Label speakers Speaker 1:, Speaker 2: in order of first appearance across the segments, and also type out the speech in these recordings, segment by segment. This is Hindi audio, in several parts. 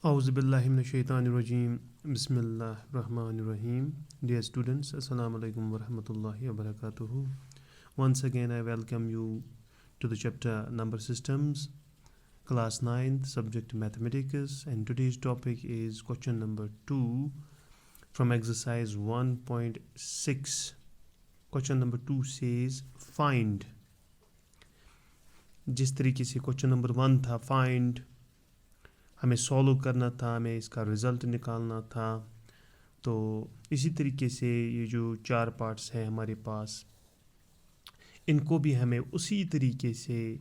Speaker 1: Auzubillahiminash-shaytanir-rajim. Bismillahir-rahmanir-rahim. Dear students, Assalamu alaikum wa rahmatullahi wa barakatuhu. Once again, I welcome you to the chapter Number Systems, Class 9, subject Mathematics, and today's topic is question number 2 from exercise 1.6. Question number 2 says, find. जिस तरीके से क्वेश्चन नंबर 1 था, find, हमें सॉल्व करना था, हमें इसका रिज़ल्ट निकालना था, तो इसी तरीके से ये जो 4 पार्ट्स हैं हमारे पास, इनको भी हमें उसी तरीके से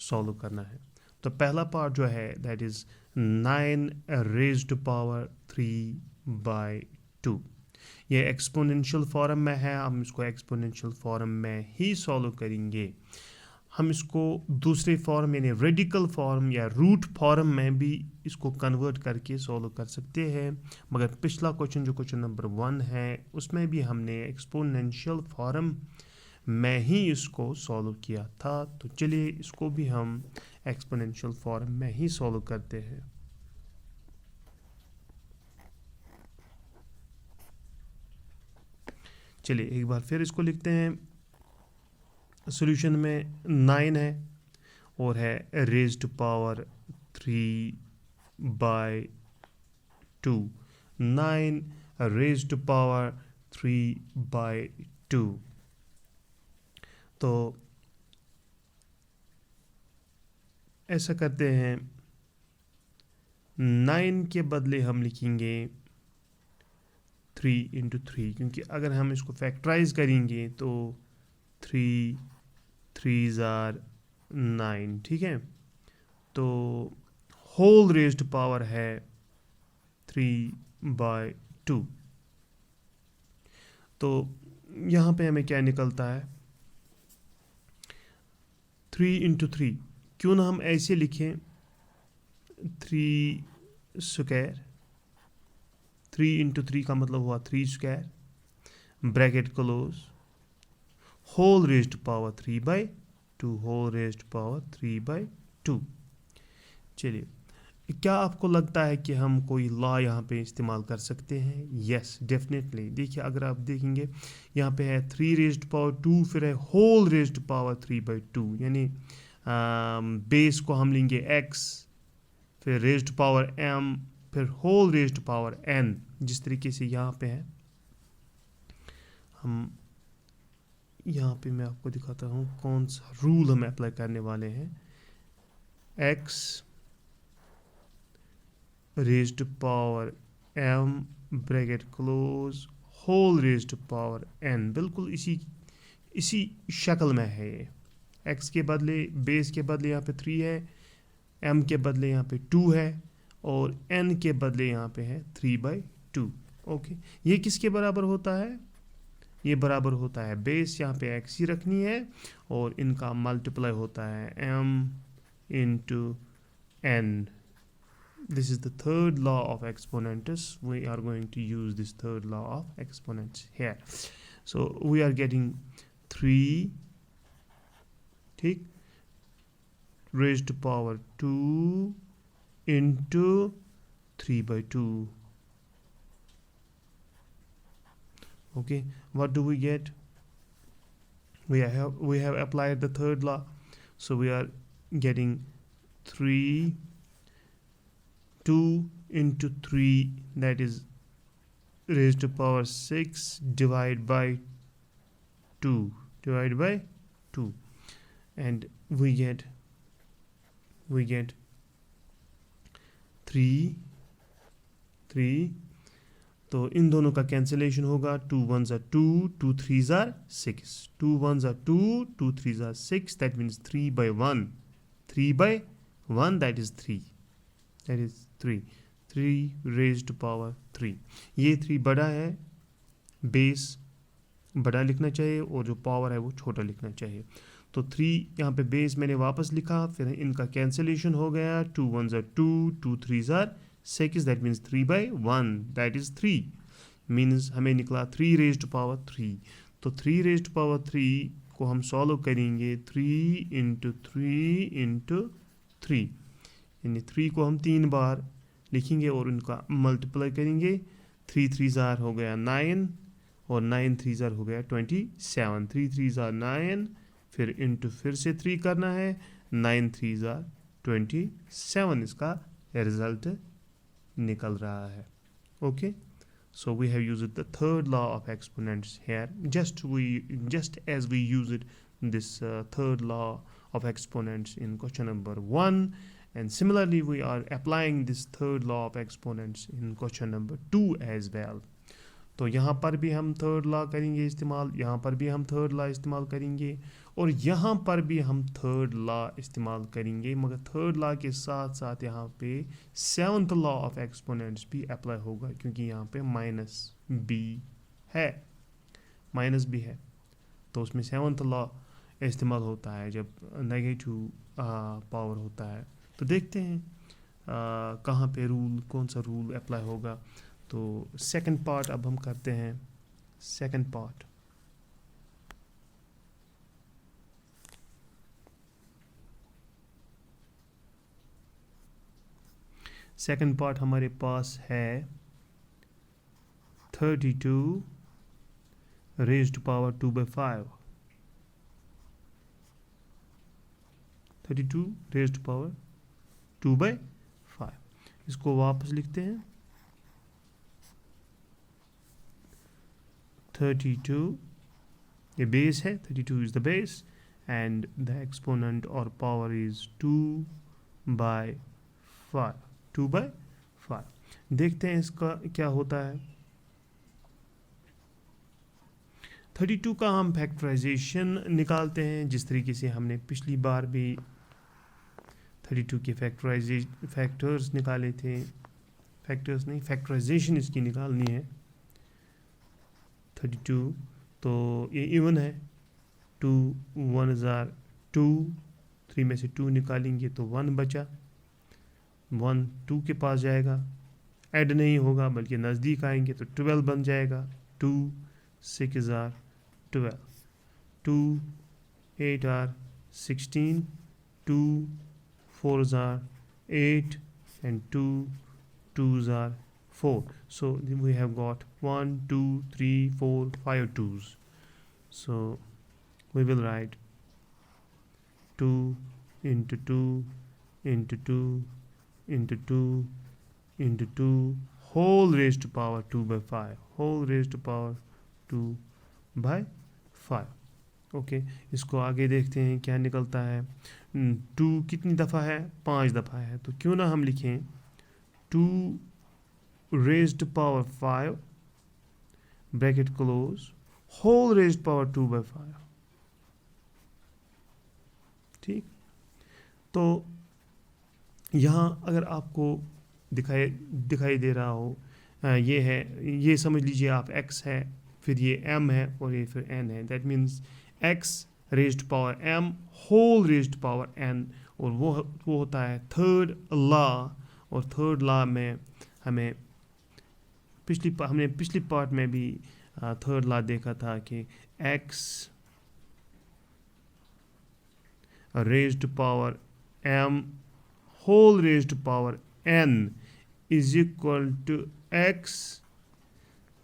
Speaker 1: सॉल्व करना है। तो पहला पार्ट जो है that is 9 raised to power 3/2। ये एक्सपोनेंशियल फॉर्म में है, हम इसको एक्सपोनेंशियल फॉर्म में ही सॉल्व करेंगे। हम इसको दूसरे फॉर्म यानी रेडिकल फॉर्म या रूट फॉर्म में भी इसको कन्वर्ट करके सॉल्व कर सकते हैं, मगर पिछला क्वेश्चन जो क्वेश्चन नंबर 1 है उसमें भी हमने एक्सपोनेंशियल फॉर्म में ही इसको सॉल्व किया था। तो चलिए इसको भी हम एक्सपोनेंशियल फॉर्म में ही सॉल्व करते हैं। चलिए एक बार फिर इसको लिखते हैं। सॉल्यूशन में 9 है और है raised to power 3/2। 9 raised to power 3/2। तो ऐसा करते हैं, 9 के बदले हम लिखेंगे 3 × 3, क्योंकि अगर हम इसको फैक्टराइज करेंगे तो 3 3s are 9, ठीक है। तो होल रेज़्ड पावर है 3/2। तो यहाँ पे हमें क्या निकलता है 3 × 3। क्यों ना हम ऐसे लिखें 3 स्क्वायर। 3 × 3 का मतलब हुआ 3 square, bracket close, whole raised power 3/2, whole raised power 3/2। चलिए, क्या आपको लगता है कि हम कोई लॉ यहाँ पे इस्तेमाल कर सकते हैं? Yes, definitely. देखिए, अगर आप देखेंगे यहाँ पे है 3 रेज़्ड पावर 2, फिर है होल रेज़्ड पावर 3/2, यानी बेस को हम लेंगे x, फिर रेज़्ड पावर m, फिर होल रेज़्ड पावर n। जिस तरीके से यहाँ पे है, हम यहाँ पे मैं आपको दिखाता हूँ कौन सा रूल हम अप्लाई करने वाले हैं। x raised power m, bracket close, whole raised power n, बिल्कुल इसी शक्ल में है ये। x के बदले, बेस के बदले यहाँ पे 3 है, m के बदले यहाँ पे 2 है, और n के बदले यहाँ पे है 3/2। ओके, ये किसके बराबर होता है? ये बराबर होता है, बेस यहाँ पे x ही रखनी है और इनका मल्टीप्लाई होता है m × n। This is the third law of exponents. We are going to use this third law of exponents here. So we are getting 3, ठीक, raised to power 2 into 3/2. Okay, what do we get? We have applied the third law, so we are getting 2 into 3, that is raised to power 6 divided by 2, and we get 3। तो इन दोनों का कैंसिलेशन होगा, 2 1s are 2, 2 3s are 6, 2 1s are 2, 2 3s are 6, that means 3/1, 3/1, that is 3, 3 raised to power 3। ये 3 बड़ा है, बेस बड़ा लिखना चाहिए और जो पावर है वो छोटा लिखना चाहिए। तो 3 यहाँ पे बेस मैंने वापस लिखा, फिर इनका कैंसिलेशन हो गया, 2 1s are 2, 2 3s are 6, that means 3/1, that is 3, means हमें निकला 3 raised to power 3। तो 3 raised to power 3 को हम सॉल्व करेंगे 3 × 3 × 3, यानी 3 को हम 3 बार लिखेंगे और उनका मल्टीप्लाई करेंगे। 3 3 ज़ार हो गया 9 और 9 3 ज़ार हो गया 27। 3 3 ज़ार 9 फिर इंटू फिर से 3 करना है, 9 3 ज़ार 27 इसका रिजल्ट निकल रहा है। Okay, so we have used the third law of exponents here, just as we used this third law of exponents in question number 1, and similarly we are applying this third law of exponents in question number 2 as well. तो यहाँ पर भी हम थर्ड लॉ करेंगे इस्तेमाल, यहाँ पर भी हम थर्ड लॉ इस्तेमाल करेंगे और यहाँ पर भी हम थर्ड लॉ इस्तेमाल करेंगे, मगर थर्ड लॉ के साथ साथ यहाँ पे सेवन्थ लॉ ऑफ एक्सपोनेंट्स भी अप्लाई होगा, क्योंकि यहाँ पे माइनस बी है तो उसमें सेवन्थ लॉ इस्तेमाल होता है जब नेगेटिव पावर होता है। तो देखते हैं कहाँ पे कौन सा रूल अप्लाई होगा। तो सेकंड पार्ट अब हम करते हैं। सेकंड पार्ट हमारे पास है 32 raised to power 2/5। 32 raised to power 2/5। इसको वापस लिखते हैं। 32 ये बेस है, 32 is the base and the exponent or power is 2/5। 2/5 देखते हैं इसका क्या होता है। 32 का हम फैक्टराइजेशन निकालते हैं जिस तरीके से हमने पिछली बार भी 32 के फैक्टर्स निकाले थे। फैक्टराइजेशन इसकी निकालनी है। 32 तो ये इवन है, 2 1 ज़ार 2, 3 में से 2 निकालेंगे तो 1 बचा, 1 2 के पास जाएगा, ऐड नहीं होगा बल्कि नज़दीक आएंगे तो 12 बन जाएगा। 2 6 are 12, 2 8 are 16, 2 4 are 8 and 2 2 are 4. So we have got 1 2 3 4 5 2's. So we will write 2 into 2 into 2 into 2 into 2 whole raised to power 2/5, whole raised to power 2/5. Okay, इसको आगे देखते हैं क्या निकलता है। 2 कितनी दफ़ा है? 5 दफ़ा है, तो क्यों ना हम लिखें 2 raised to power 5 bracket close whole raised power 2/5। ठीक, तो यहाँ अगर आपको दिखाई दे रहा हो, ये है, ये समझ लीजिए आप x है, फिर ये m है और ये फिर n है। That means x raised power m whole raised power n, और वो होता है थर्ड लॉ। और थर्ड लॉ में हमने पिछली पार्ट में भी थर्ड लॉ देखा था कि x raised power m whole raised power n is equal to x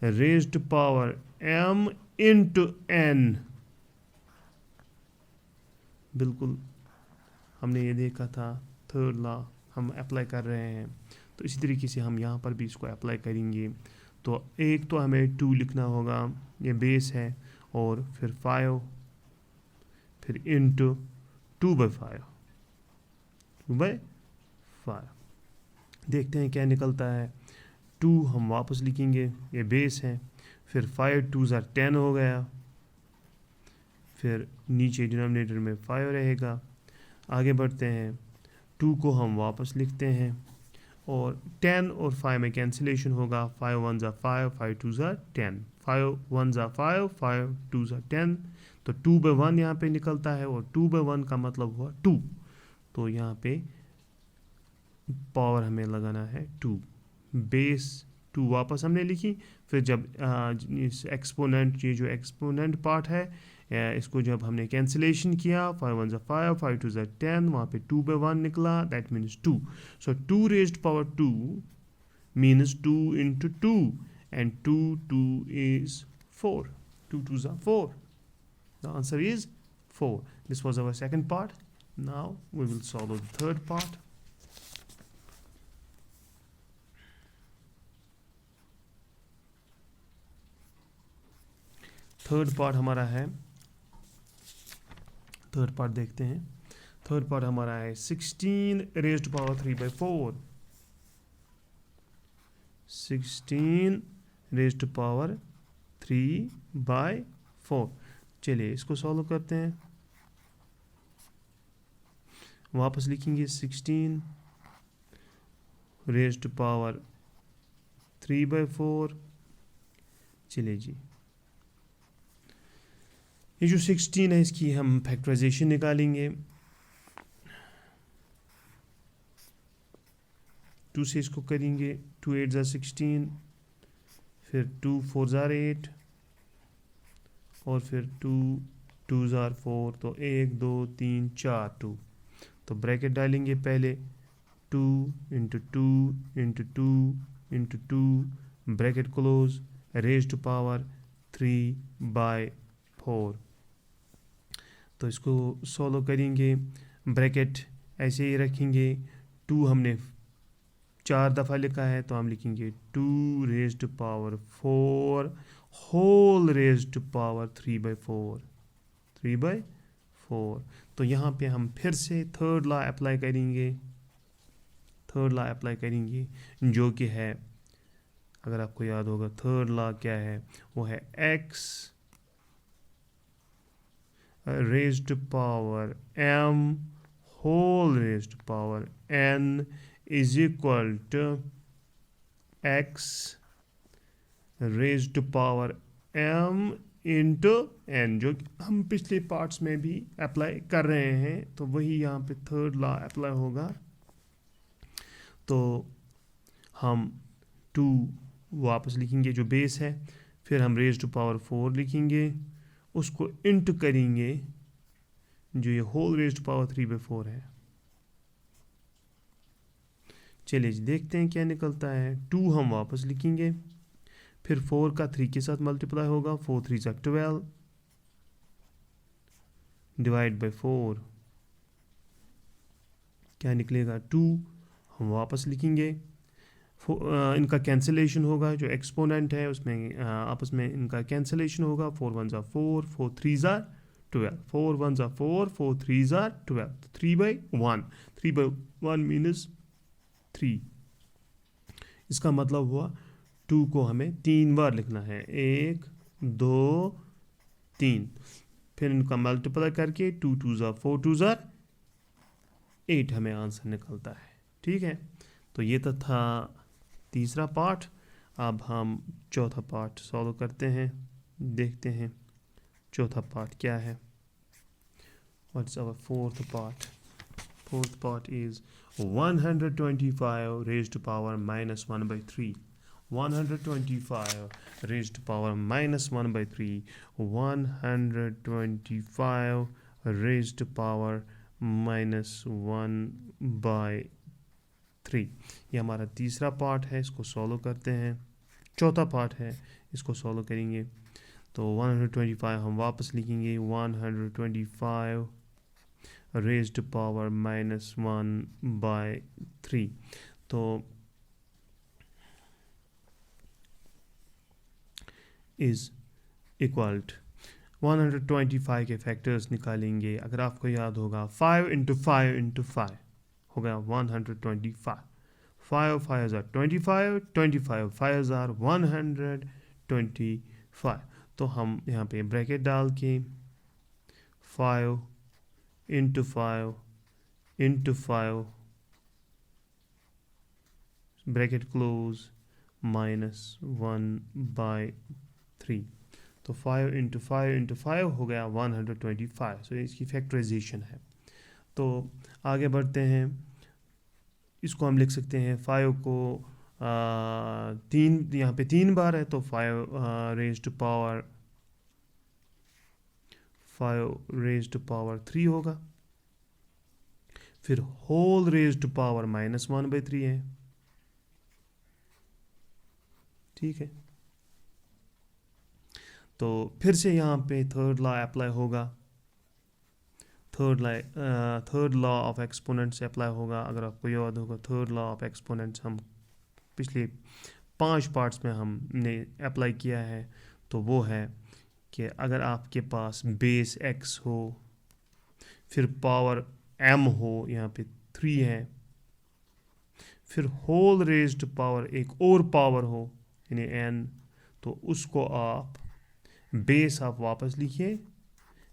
Speaker 1: raised power m into n। बिल्कुल हमने ये देखा था, थर्ड लॉ हम अप्लाई कर रहे हैं, तो इसी तरीके से हम यहाँ पर भी इसको अप्लाई करेंगे। तो एक तो हमें 2 लिखना होगा, ये बेस है, और फिर 5, फिर इंटू 2/5। देखते हैं क्या निकलता है। 2 हम वापस लिखेंगे, ये बेस है, फिर 5 2 ज़ार 10 हो गया, फिर नीचे डिनोमिनेटर में 5 रहेगा। आगे बढ़ते हैं, 2 को हम वापस लिखते हैं और 10 और 5 में कैंसिलेशन होगा। 5 1 ज़ा 5, 5 2 ज़ा 10, 5 1 ज़ा 5, 5 2 ज़ा 10, तो 2/1 यहाँ पे निकलता है, और 2/1 का मतलब हुआ 2, तो यहाँ पे पावर हमें लगाना है 2। बेस 2 वापस हमने लिखी। फिर जब इस एक्सपोनेंट, ये जो एक्सपोनेंट पार्ट है, इसको जब हमने कैंसिलेशन किया, 5 1 ज़ा 5, 5 2 ज़ा 10, वहाँ पे 2 by 1 निकला, that means 2। So 2 raised power 2 means 2 into 2, and 2 is 4. 2 2 are 4. The answer is 4. This was our second part. Now we will solve the third part. Third part हमारा है, थर्ड पार्ट देखते हैं। थर्ड पार्ट हमारा है 16 raised power 3 by 4। 16 raised power 3 by 4। चलिए इसको सॉल्व करते हैं। वापस लिखेंगे 16 raised power 3 by 4। चलिए जी, ये जो 16 है इसकी हम फैक्टराइजेशन निकालेंगे। 2 से इसको करेंगे, 2 8 ज़ा 16, फिर 2 4 ज़ा 8, और फिर 2 2 ज़ा 4, तो 1 2 3 4 2। तो ब्रैकेट डालेंगे पहले, 2 into 2 into 2 into 2, bracket close, raised power 3 by 4। तो इसको सॉल्व करेंगे, ब्रैकेट ऐसे ही रखेंगे। 2 हमने 4 दफ़ा लिखा है, तो हम लिखेंगे 2 raised power 4 whole raised power 3 by 4। 3 by 4। तो यहाँ पे हम फिर से थर्ड लॉ अप्लाई करेंगे। थर्ड लॉ अप्लाई करेंगे जो कि है, अगर आपको याद होगा थर्ड लॉ क्या है, वो है x raised power m whole raised power n is equal to x raised power m into n, जो हम पिछले पार्ट्स में भी अप्लाई कर रहे हैं, तो वही यहाँ पे थर्ड लॉ अप्लाई होगा। तो हम 2 वापस लिखेंगे जो बेस है, फिर हम रेज टू पावर 4 लिखेंगे, उसको इंटू करेंगे जो ये whole raise to power 3 by 4 है। चलिए जी देखते हैं क्या निकलता है। 2 हम वापस लिखेंगे, फिर 4 का 3 के साथ मल्टीप्लाई होगा, 4 3 ज़ा 12 डिवाइड बाई 4, क्या निकलेगा 2। हम वापस लिखेंगे, इनका कैंसिलेशन होगा, जो एक्सपोनेंट है उसमें आपस में इनका कैंसिलेशन होगा, 4 1 ज़ा 4, 4 3 ज़ा 12, 4 1 ज़ा 4, 4 3 ज़ा 12, 3 by 1, 3 by 1 मीनस 3। इसका मतलब हुआ 2 को हमें 3 बार लिखना है, 1 2 3, फिर इनका मल्टीप्लाई करके 2 2 ज़ा 4, 2 ज़ा 8 हमें आंसर निकलता है। ठीक है, तो ये तो था तीसरा पार्ट। अब हम चौथा पार्ट सॉल्व करते हैं, देखते हैं चौथा पार्ट क्या है। What's our fourth part? Fourth part is 125 raised to power minus 1 by 3। 125 raised to power minus 1 by 3, 125 raised to power minus 1 by 3। ये हमारा तीसरा पार्ट है, इसको सॉल्व करते हैं। चौथा पार्ट है, इसको सॉल्व करेंगे। तो 125 हम वापस लिखेंगे, 125 raised to power minus 1 by 3। तो इज इक्वल टू 125 के फैक्टर्स निकालेंगे। अगर आपको याद होगा 5 इंटू 5 इंटू 5 हो गया 125, 5 5 25, 25 5 125। तो हम यहाँ पे ब्रैकेट डाल के 5 into 5 into 5 bracket close minus 1 by 3। तो 5 इंटू 5 इंटू 5 हो गया 125। सो इसकी फैक्टराइजेशन है। तो आगे बढ़ते हैं, इसको हम लिख सकते हैं 5 को तीन, यहाँ पे 3 बार है तो 5 रेज टू पावर 3 होगा। फिर होल रेज टू पावर -1/3 है। ठीक है, तो फिर से यहाँ पे थर्ड लॉ अप्लाई होगा। Third law of exponents apply होगा। अगर आपको याद होगा, थर्ड लॉ ऑफ एक्सपोनेंट्स हम पिछले 5 पार्ट्स में हमने अप्लाई किया है। तो वो है कि अगर आपके पास बेस x हो, फिर पावर m हो, यहाँ पे 3 है, फिर होल रेज्ड पावर एक और पावर हो यानी n, तो उसको आप बेस आप वापस लिखिए,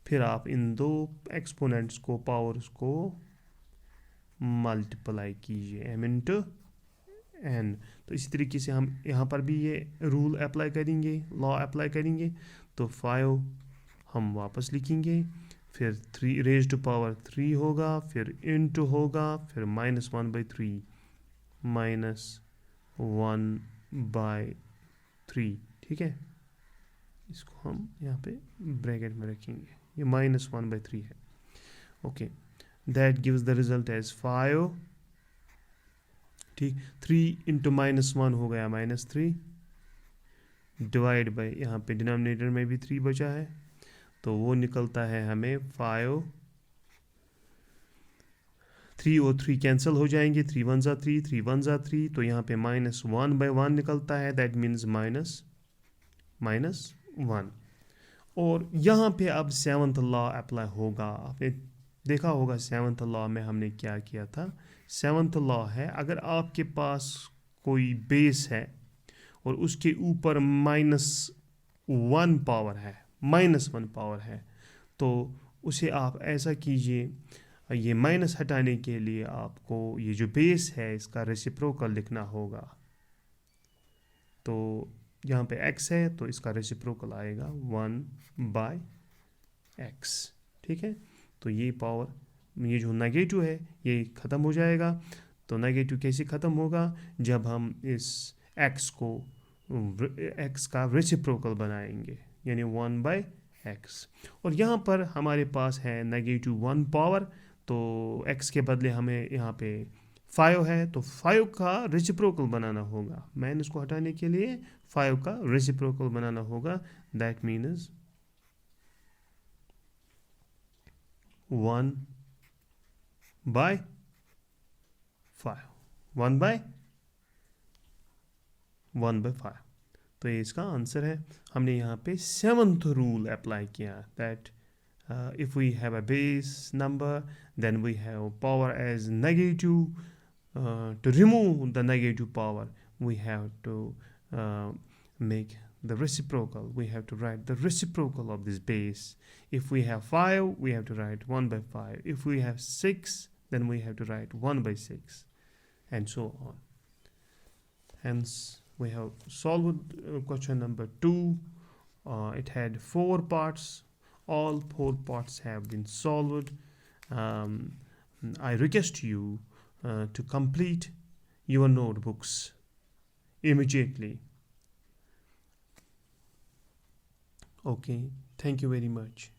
Speaker 1: फिर आप इन दो एक्सपोनेंट्स को, पावर्स को मल्टीप्लाई कीजिए m इंटू n। तो इसी तरीके से हम यहाँ पर भी ये रूल अप्लाई करेंगे, लॉ अप्लाई करेंगे। तो 5 हम वापस लिखेंगे, फिर 3 रेज टू पावर 3 होगा, फिर इंटू होगा, फिर -1/3 -1/3। ठीक है, इसको हम यहाँ पे ब्रैकेट में रखेंगे, ये -1/3 है। Okay, that gives the result as 5। ठीक, 3 इंटू -1 हो गया -3, डिवाइड बाई, यहाँ पे डिनोमिनेटर में भी 3 बचा है, तो वो निकलता है हमें 5। 3 और 3 कैंसिल हो जाएंगे, 3 1 ज़ा 3, 3 1 ज़ा 3, तो यहाँ पे -1/1 निकलता है, दैट मीन्स -1। और यहाँ पे अब 7th लॉ अप्लाई होगा। आपने देखा होगा 7th लॉ में हमने क्या किया था। 7th लॉ है, अगर आपके पास कोई बेस है और उसके ऊपर -1 पावर है, -1 पावर है, तो उसे आप ऐसा कीजिए, ये माइनस हटाने के लिए आपको ये जो बेस है इसका रेसिप्रोकल लिखना होगा। तो यहाँ पे x है तो इसका रेसिप्रोकल आएगा 1/x। ठीक है, तो ये पावर, ये जो नेगेटिव है ये ख़त्म हो जाएगा। तो नेगेटिव कैसे ख़त्म होगा, जब हम इस x को x का रेसिप्रोकल बनाएंगे, यानी 1/x। और यहाँ पर हमारे पास है -1 पावर, तो x के बदले हमें यहाँ पे 5 है, तो 5 का रेसिप्रोकल बनाना होगा। माइनस को हटाने के लिए 5 का रेसिप्रोकल बनाना होगा, दैट मीन्स 1/5। 1/5, तो ये इसका आंसर है। हमने यहाँ पे 7th रूल अप्लाई किया, that if we have a base number, then we have power as negative. To remove the negative power, we have to make the reciprocal. We have to write the reciprocal of this base. If we have 5, we have to write 1/5. If we have 6, then we have to write 1/6, and so on. Hence, we have solved question number 2. It had 4 parts. All 4 parts have been solved. I request you to complete your notebooks immediately. Okay, thank you very much.